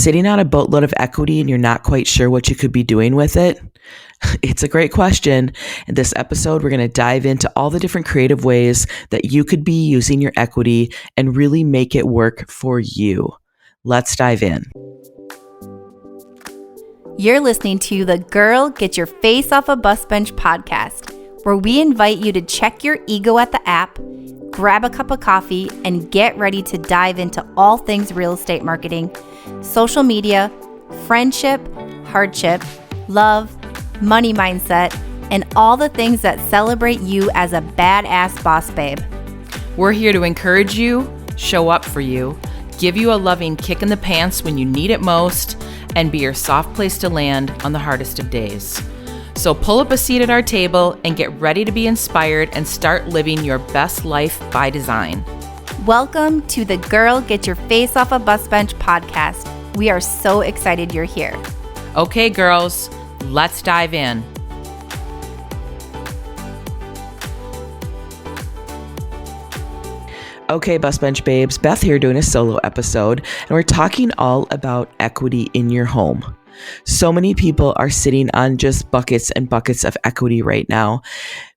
sitting on a boatload of equity and you're not quite sure what you could be doing with it? It's a great question. In this episode, we're going to dive into all the different creative ways that you could be using your equity and really make it work for you. Let's dive in. You're listening to the Girl, Get Your Face Off a Bus Bench podcast, where we invite you to check your ego at the app, grab a cup of coffee, and get ready to dive into all things real estate marketing, social media, friendship, hardship, love, money mindset, and all the things that celebrate you as a badass boss babe. We're here to encourage you, show up for you, give you a loving kick in the pants when you need it most, and be your soft place to land on the hardest of days. So pull up a seat at our table and get ready to be inspired and start living your best life by design. Welcome to the Girl, Get Your Face Off a Bus Bench podcast. We are so excited you're here. Okay, girls, let's dive in. Okay, Bus Bench babes, Beth here doing a solo episode, and we're talking all about equity in your home. So many people are sitting on just buckets and buckets of equity right now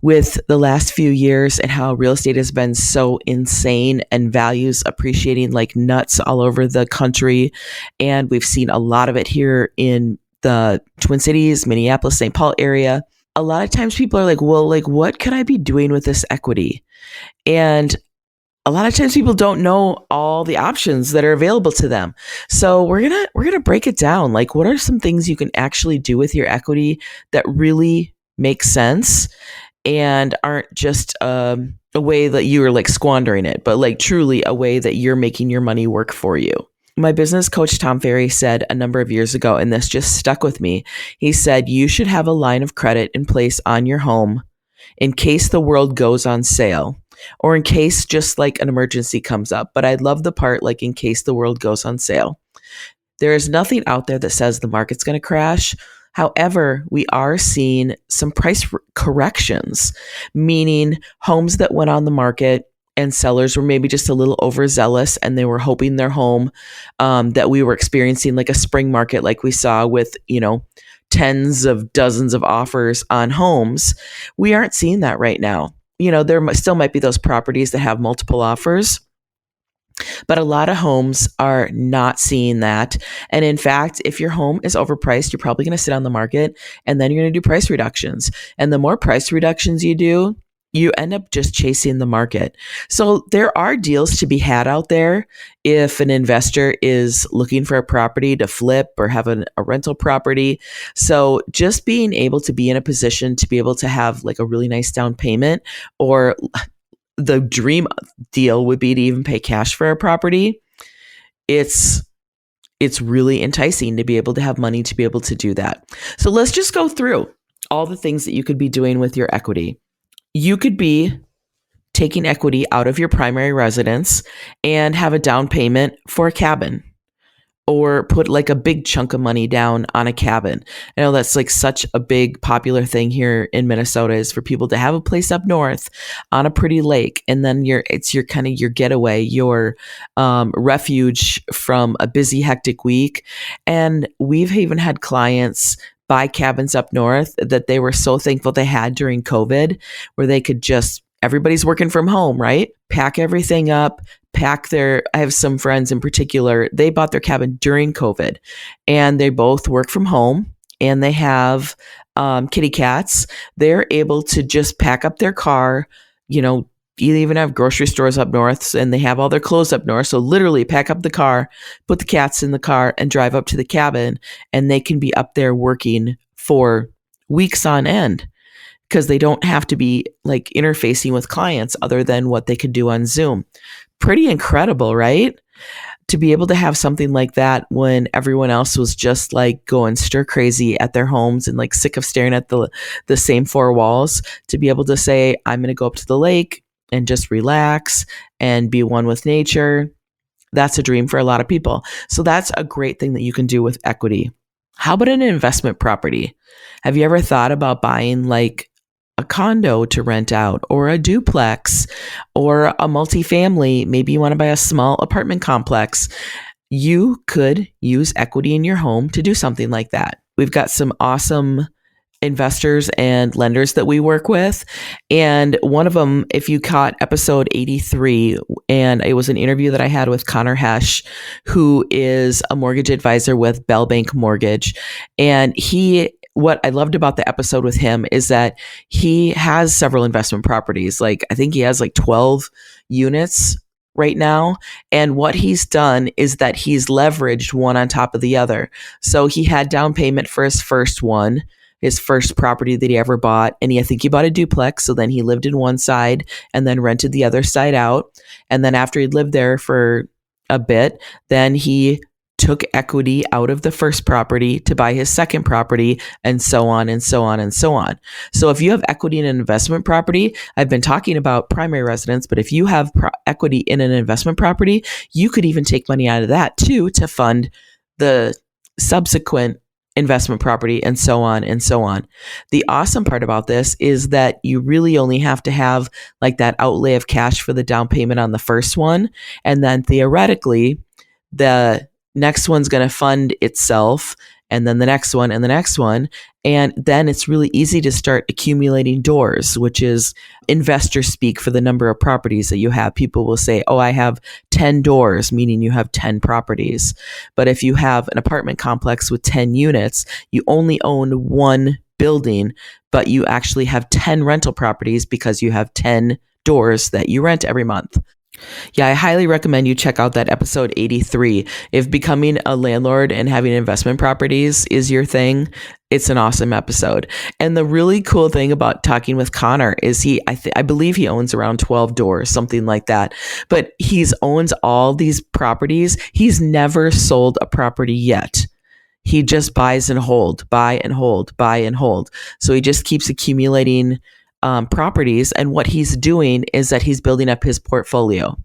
with the last few years and how real estate has been so insane and values appreciating like nuts all over the country. And we've seen a lot of it here in the Twin Cities, Minneapolis, St. Paul area. A lot of times people are like, well, like, what could I be doing with this equity? And a lot of times people don't know all the options that are available to them. So we're going to break it down. Like, what are some things you can actually do with your equity that really make sense and aren't just a way that you are like squandering it, but like truly a way that you're making your money work for you. My business coach, Ferry, said a number of years ago, and this just stuck with me. He said, you should have a line of credit in place on your home in case the world goes on sale. Or in case just like an emergency comes up. But I love the part like in case the world goes on sale. There is nothing out there that says the market's going to crash. However, we are seeing some price corrections, meaning homes that went on the market and sellers were maybe just a little overzealous and they were hoping their home that we were experiencing like a spring market like we saw with, tens of dozens of offers on homes. We aren't seeing that right now. There still might be those properties that have multiple offers, but a lot of homes are not seeing that. And in fact, if your home is overpriced, you're probably going to sit on the market and then you're going to do price reductions. And the more price reductions you do, you end up just chasing the market. So there are deals to be had out there if an investor is looking for a property to flip or have a rental property. So just being able to be in a position to be able to have like a really nice down payment, or the dream deal would be to even pay cash for a property. It's really enticing to be able to have money to be able to do that. So let's just go through all the things that you could be doing with your equity. You could be taking equity out of your primary residence and have a down payment for a cabin, or put like a big chunk of money down on a cabin. I know that's like such a big popular thing here in Minnesota, is for people to have a place up north on a pretty lake. And then it's your kind of your getaway, your refuge from a busy, hectic week. And we've even had clients buy cabins up north that they were so thankful they had during COVID, where they could just, everybody's working from home, right? Pack everything up, I have some friends in particular, they bought their cabin during COVID and they both work from home and they have kitty cats. They're able to just pack up their car, you even have grocery stores up north and they have all their clothes up north. So literally pack up the car, put the cats in the car and drive up to the cabin, and they can be up there working for weeks on end because they don't have to be like interfacing with clients other than what they could do on Zoom. Pretty incredible, right? To be able to have something like that when everyone else was just like going stir crazy at their homes and like sick of staring at the same four walls, to be able to say, I'm going to go up to the lake and just relax and be one with nature. That's a dream for a lot of people. So that's a great thing that you can do with equity. How about an investment property? Have you ever thought about buying like a condo to rent out, or a duplex, or a multifamily? Maybe you want to buy a small apartment complex. you could use equity in your home to do something like that. We've got some awesome investors and lenders that we work with. And one of them, if you caught episode 83, and it was an interview that I had with Connor Hesh, who is a mortgage advisor with Bell Bank Mortgage. And what I loved about the episode with him is that he has several investment properties. Like, I think he has like 12 units right now. And what he's done is that he's leveraged one on top of the other. So he had down payment for his first one, his first property that he ever bought. And I think he bought a duplex. So then he lived in one side and then rented the other side out. And then after he'd lived there for a bit, then he took equity out of the first property to buy his second property, and so on and so on and so on. So if you have equity in an investment property, I've been talking about primary residence, but if you have equity in an investment property, you could even take money out of that too to fund the subsequent investment property, and so on and so on. The awesome part about this is that you really only have to have like that outlay of cash for the down payment on the first one. And then theoretically, the next one's going to fund itself, and then the next one and the next one. And then it's really easy to start accumulating doors, which is investor speak for the number of properties that you have. People will say, oh, I have 10 doors, meaning you have 10 properties. But if you have an apartment complex with 10 units, you only own one building, but you actually have 10 rental properties because you have 10 doors that you rent every month. Yeah, I highly recommend you check out that episode 83. If becoming a landlord and having investment properties is your thing, it's an awesome episode. And the really cool thing about talking with Connor is I believe he owns around 12 doors, something like that. But he's owns all these properties. He's never sold a property yet. He just buys and hold, buy and hold, buy and hold. So he just keeps accumulating properties. And what he's doing is that he's building up his portfolio.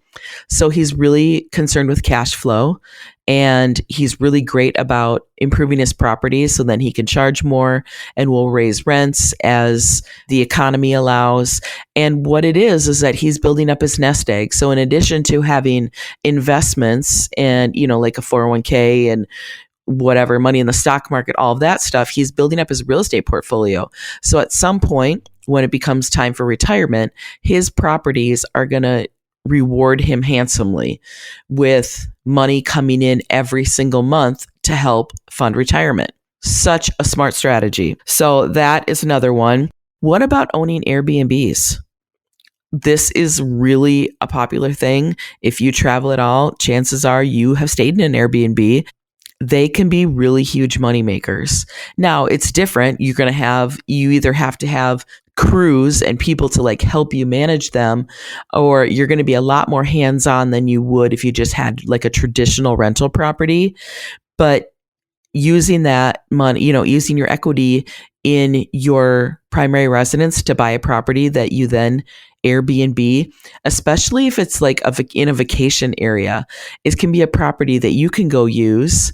So he's really concerned with cash flow, and he's really great about improving his properties so then he can charge more and will raise rents as the economy allows. And what it is that he's building up his nest egg. So in addition to having investments and, like a 401k and whatever, money in the stock market, all of that stuff, he's building up his real estate portfolio. So at some point, when it becomes time for retirement, his properties are going to reward him handsomely with money coming in every single month to help fund retirement. Such a smart strategy. So that is another one. What about owning Airbnbs? This is really a popular thing. If you travel at all, chances are you have stayed in an Airbnb. They can be really huge money makers. Now, it's different. You either have to have crews and people to like help you manage them, or you're going to be a lot more hands-on than you would if you just had like a traditional rental property. But using that money, using your equity in your primary residence to buy a property that you then Airbnb, especially if it's like in a vacation area, it can be a property that you can go use.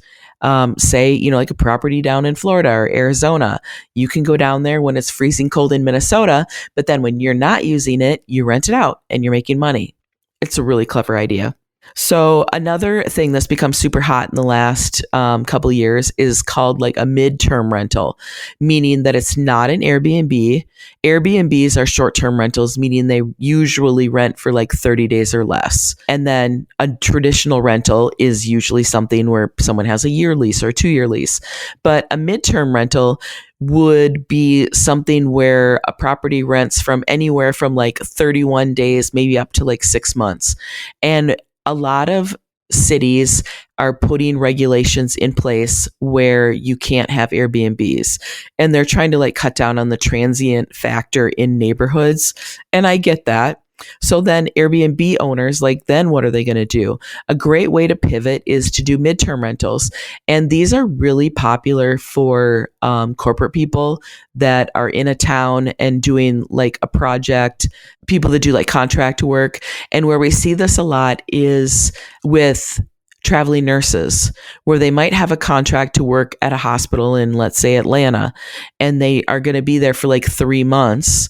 Say, like a property down in Florida or Arizona, you can go down there when it's freezing cold in Minnesota, but then when you're not using it, you rent it out and you're making money. It's a really clever idea. So another thing that's become super hot in the last couple of years is called like a midterm rental, meaning that it's not an Airbnb. Airbnbs are short-term rentals, meaning they usually rent for like 30 days or less. And then a traditional rental is usually something where someone has a year lease or a 2-year lease. But a midterm rental would be something where a property rents from anywhere from like 31 days, maybe up to like 6 months. And a lot of cities are putting regulations in place where you can't have Airbnbs, and they're trying to like cut down on the transient factor in neighborhoods. And I get that. So then Airbnb owners, then what are they going to do? A great way to pivot is to do midterm rentals. And these are really popular for corporate people that are in a town and doing like a project, people that do like contract work. And where we see this a lot is with traveling nurses, where they might have a contract to work at a hospital in, let's say, Atlanta, and they are going to be there for like 3 months.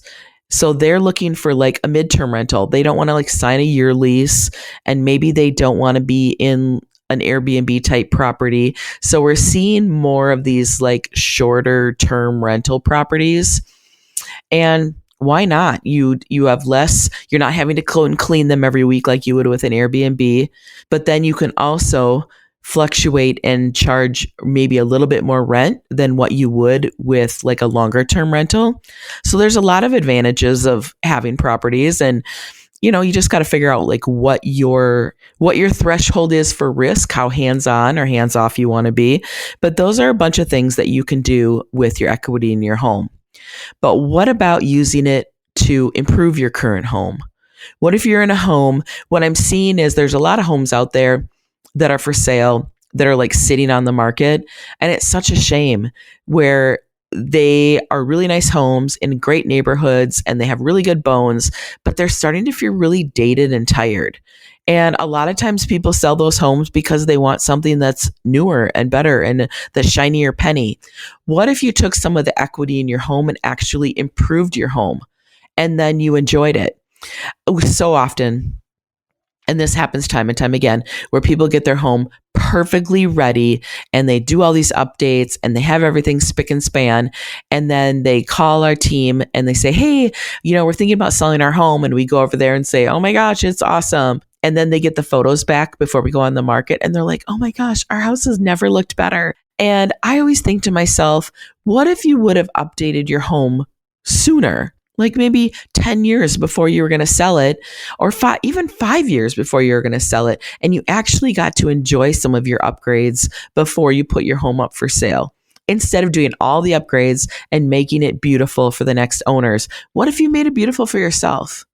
So they're looking for like a midterm rental. They don't want to like sign a year lease, and maybe they don't want to be in an Airbnb type property. So we're seeing more of these like shorter term rental properties. And why not? You have less, you're not having to clean them every week like you would with an Airbnb, but then you can also fluctuate and charge maybe a little bit more rent than what you would with like a longer term rental. So there's a lot of advantages of having properties, and you just got to figure out like what your threshold is for risk, how hands-on or hands-off you want to be. But those are a bunch of things that you can do with your equity in your home. But what about using it to improve your current home? What if you're in a home? What I'm seeing is there's a lot of homes out there that are for sale that are like sitting on the market. And it's such a shame, where they are really nice homes in great neighborhoods and they have really good bones, but they're starting to feel really dated and tired. And a lot of times people sell those homes because they want something that's newer and better and the shinier penny. What if you took some of the equity in your home and actually improved your home and then you enjoyed it? So often, and this happens time and time again, where people get their home perfectly ready and they do all these updates and they have everything spick and span. And then they call our team and they say, hey, we're thinking about selling our home. And we go over there and say, oh my gosh, it's awesome. And then they get the photos back before we go on the market. And they're like, oh my gosh, our house has never looked better. And I always think to myself, what if you would have updated your home sooner? Like maybe 10 years before you were going to sell it, or even 5 years before you were going to sell it, and you actually got to enjoy some of your upgrades before you put your home up for sale. Instead of doing all the upgrades and making it beautiful for the next owners, what if you made it beautiful for yourself?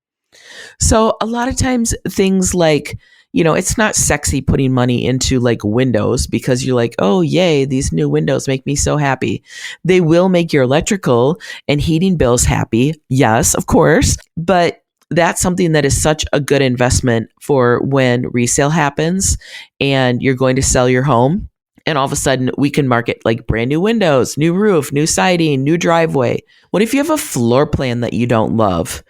So a lot of times things like, it's not sexy putting money into like windows because you're like, oh, yay, these new windows make me so happy. They will make your electrical and heating bills happy. Yes, of course. But that's something that is such a good investment for when resale happens and you're going to sell your home. And all of a sudden we can market like brand new windows, new roof, new siding, new driveway. What if you have a floor plan that you don't love?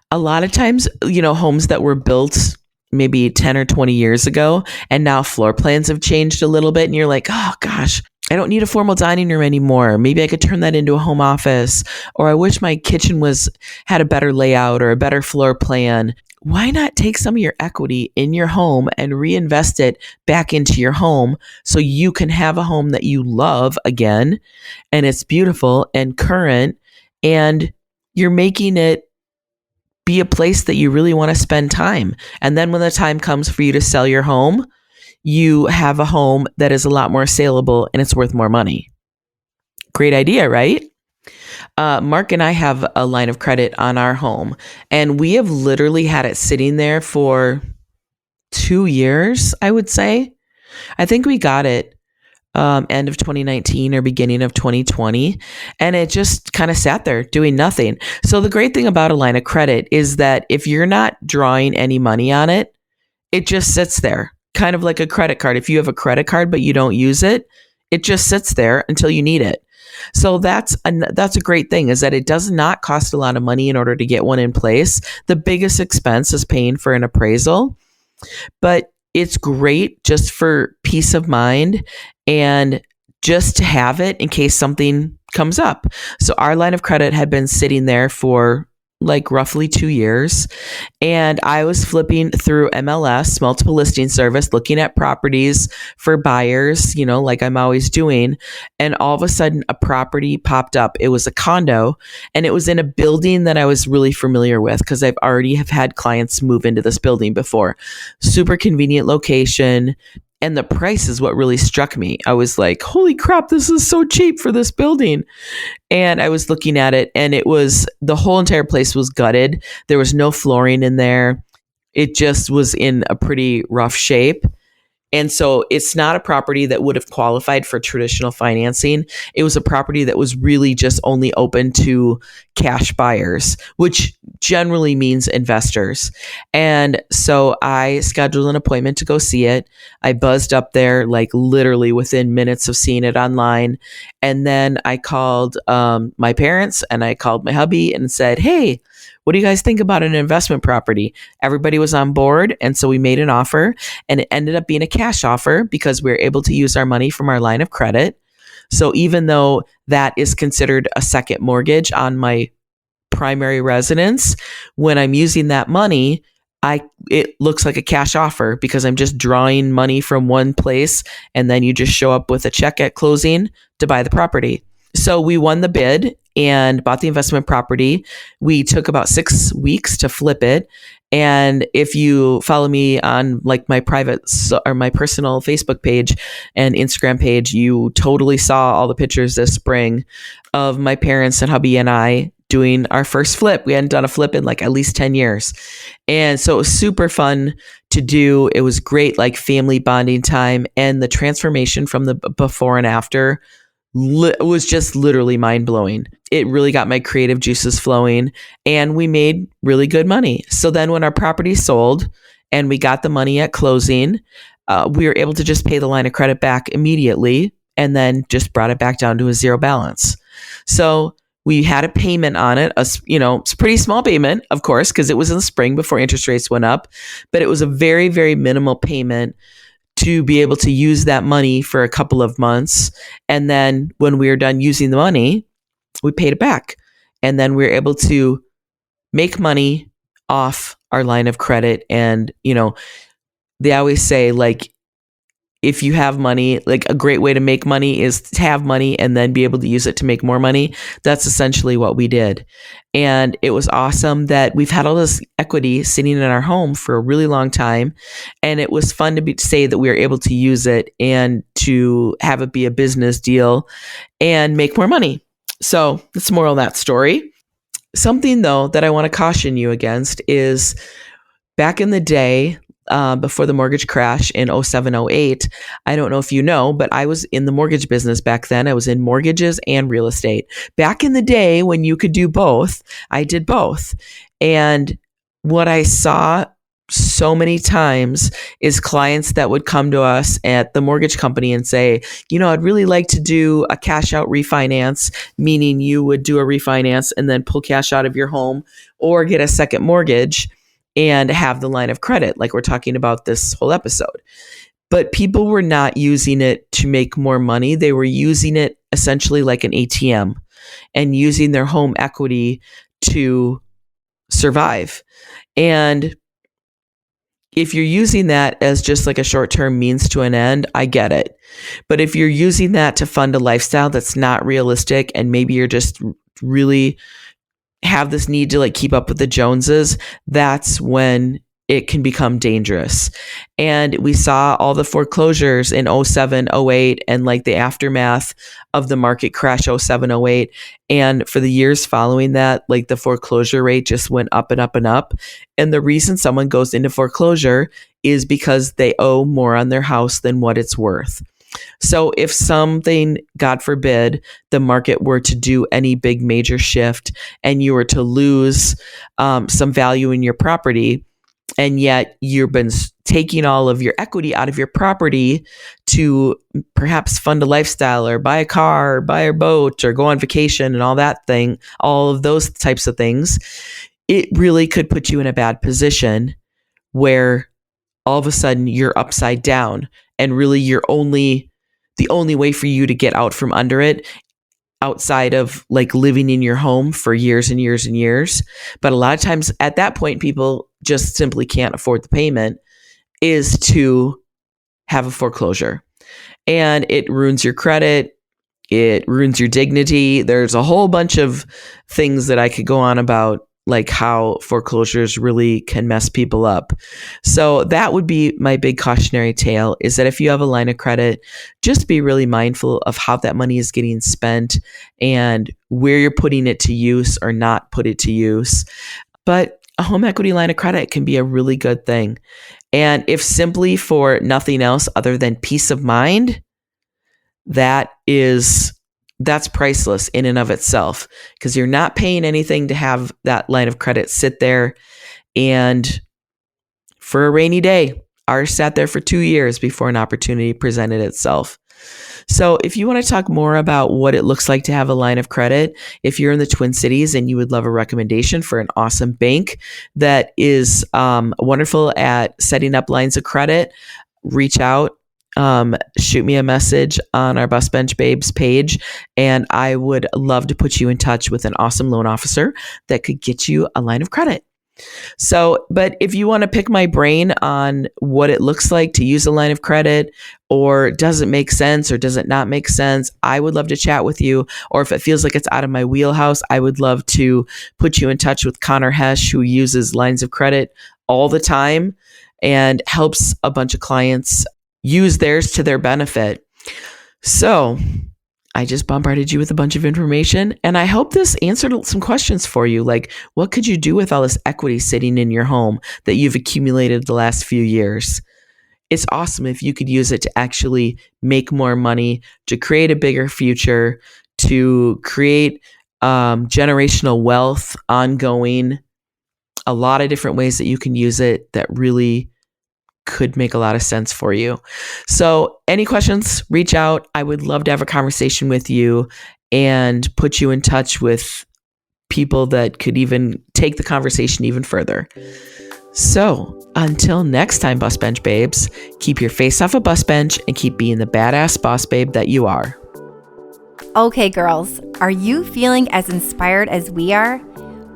A lot of times, homes that were built maybe 10 or 20 years ago, and now floor plans have changed a little bit. And you're like, oh gosh, I don't need a formal dining room anymore. Maybe I could turn that into a home office. Or I wish my kitchen had a better layout or a better floor plan. Why not take some of your equity in your home and reinvest it back into your home so you can have a home that you love again, and it's beautiful and current, and you're making it be a place that you really want to spend time. And then when the time comes for you to sell your home, you have a home that is a lot more saleable and it's worth more money. Great idea, right? Mark and I have a line of credit on our home, and we have literally had it sitting there for 2 years, I would say. I think we got it end of 2019 or beginning of 2020. And it just kind of sat there doing nothing. So the great thing about a line of credit is that if you're not drawing any money on it, it just sits there, kind of like a credit card. If you have a credit card, but you don't use it, it just sits there until you need it. So that's a great thing, is that it does not cost a lot of money in order to get one in place. The biggest expense is paying for an appraisal, but it's great just for peace of mind and just to have it in case something comes up. So our line of credit had been sitting there for like roughly 2 years. And I was flipping through MLS, multiple listing service, looking at properties for buyers, like I'm always doing. And all of a sudden a property popped up. It was a condo, and it was in a building that I was really familiar with because I've already have had clients move into this building before. Super convenient location. And the price is what really struck me. I was like, holy crap, this is so cheap for this building. And I was looking at it, and the whole entire place was gutted. There was no flooring in there. It just was in a pretty rough shape. And so it's not a property that would have qualified for traditional financing. It was a property that was really just only open to cash buyers, which generally means investors. And so I scheduled an appointment to go see it. I buzzed up there like literally within minutes of seeing it online. And then I called my parents and I called my hubby and said, hey, what do you guys think about an investment property? Everybody was on board. And so we made an offer, and it ended up being a cash offer because we were able to use our money from our line of credit. So even though that is considered a second mortgage on my primary residence, when I'm using that money, it looks like a cash offer because I'm just drawing money from one place, and then you just show up with a check at closing to buy the property. So we won the bid and bought the investment property. We took about 6 weeks to flip it. And if you follow me on like my private or my personal Facebook page and Instagram page, you totally saw all the pictures this spring of my parents and hubby and I doing our first flip. We hadn't done a flip in like at least 10 years. And so it was super fun to do. It was great, like family bonding time, and the transformation from the before and after was just literally mind blowing. It really got my creative juices flowing, and we made really good money. So then when our property sold and we got the money at closing, we were able to just pay the line of credit back immediately and then just brought it back down to a zero balance. So we had a payment on it, it's a pretty small payment, of course, because it was in the spring before interest rates went up, but it was a very, very minimal payment to be able to use that money for a couple of months. And then when we were done using the money, we paid it back. And then we were able to make money off our line of credit. And, they always say, like, if you have money, like a great way to make money is to have money and then be able to use it to make more money. That's essentially what we did. And it was awesome that we've had all this equity sitting in our home for a really long time. And it was fun to say that we were able to use it and to have it be a business deal and make more money. So that's the moral of that story. Something though that I want to caution you against is back in the day, before the mortgage crash in 07, 08, I don't know if you know, but I was in the mortgage business back then. I was in mortgages and real estate. Back in the day when you could do both, I did both. And what I saw so many times is clients that would come to us at the mortgage company and say, I'd really like to do a cash out refinance, meaning you would do a refinance and then pull cash out of your home or get a second mortgage and have the line of credit, like we're talking about this whole episode. But people were not using it to make more money. They were using it essentially like an ATM and using their home equity to survive. And if you're using that as just like a short-term means to an end, I get it. But if you're using that to fund a lifestyle that's not realistic, and maybe you're just really have this need to like keep up with the Joneses, that's when it can become dangerous. And we saw all the foreclosures in 07, 08, and like the aftermath of the market crash 07, 08. And for the years following that, like the foreclosure rate just went up and up and up. And the reason someone goes into foreclosure is because they owe more on their house than what it's worth. So if something, God forbid, the market were to do any big major shift and you were to lose some value in your property, and yet you've been taking all of your equity out of your property to perhaps fund a lifestyle or buy a car or buy a boat or go on vacation and all of those types of things, it really could put you in a bad position where all of a sudden you're upside down. And really the only way for you to get out from under it, outside of like living in your home for years and years and years. But a lot of times at that point, people just simply can't afford the payment, is to have a foreclosure. And it ruins your credit. It ruins your dignity. There's a whole bunch of things that I could go on about, like how foreclosures really can mess people up. So that would be my big cautionary tale, is that if you have a line of credit, just be really mindful of how that money is getting spent and where you're putting it to use or not put it to use. But a home equity line of credit can be a really good thing. And if simply for nothing else other than peace of mind, that's priceless in and of itself, because you're not paying anything to have that line of credit sit there. And for a rainy day, ours sat there for 2 years before an opportunity presented itself. So if you want to talk more about what it looks like to have a line of credit, if you're in the Twin Cities and you would love a recommendation for an awesome bank that is wonderful at setting up lines of credit, reach out. Shoot me a message on our Bus Bench Babes page, and I would love to put you in touch with an awesome loan officer that could get you a line of credit. So, but if you want to pick my brain on what it looks like to use a line of credit, or does it make sense or does it not make sense, I would love to chat with you. Or if it feels like it's out of my wheelhouse, I would love to put you in touch with Connor Hesh, who uses lines of credit all the time and helps a bunch of clients use theirs to their benefit. So I just bombarded you with a bunch of information, and I hope this answered some questions for you. Like, what could you do with all this equity sitting in your home that you've accumulated the last few years? It's awesome if you could use it to actually make more money, to create a bigger future, to create generational wealth ongoing. A lot of different ways that you can use it that really could make a lot of sense for you. So any questions, reach out. I would love to have a conversation with you and put you in touch with people that could even take the conversation even further. So until next time, Bus Bench Babes, keep your face off a bus bench and keep being the badass boss babe that you are. Okay, girls, are you feeling as inspired as we are?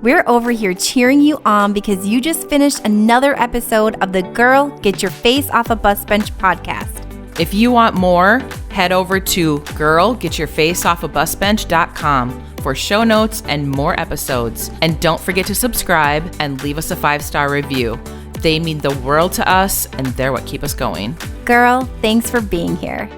We're over here cheering you on because you just finished another episode of the Girl, Get Your Face Off a Bus Bench podcast. If you want more, head over to girlgetyourfaceoffabusbench.com for show notes and more episodes. And don't forget to subscribe and leave us a 5-star review. They mean the world to us, and they're what keep us going. Girl, thanks for being here.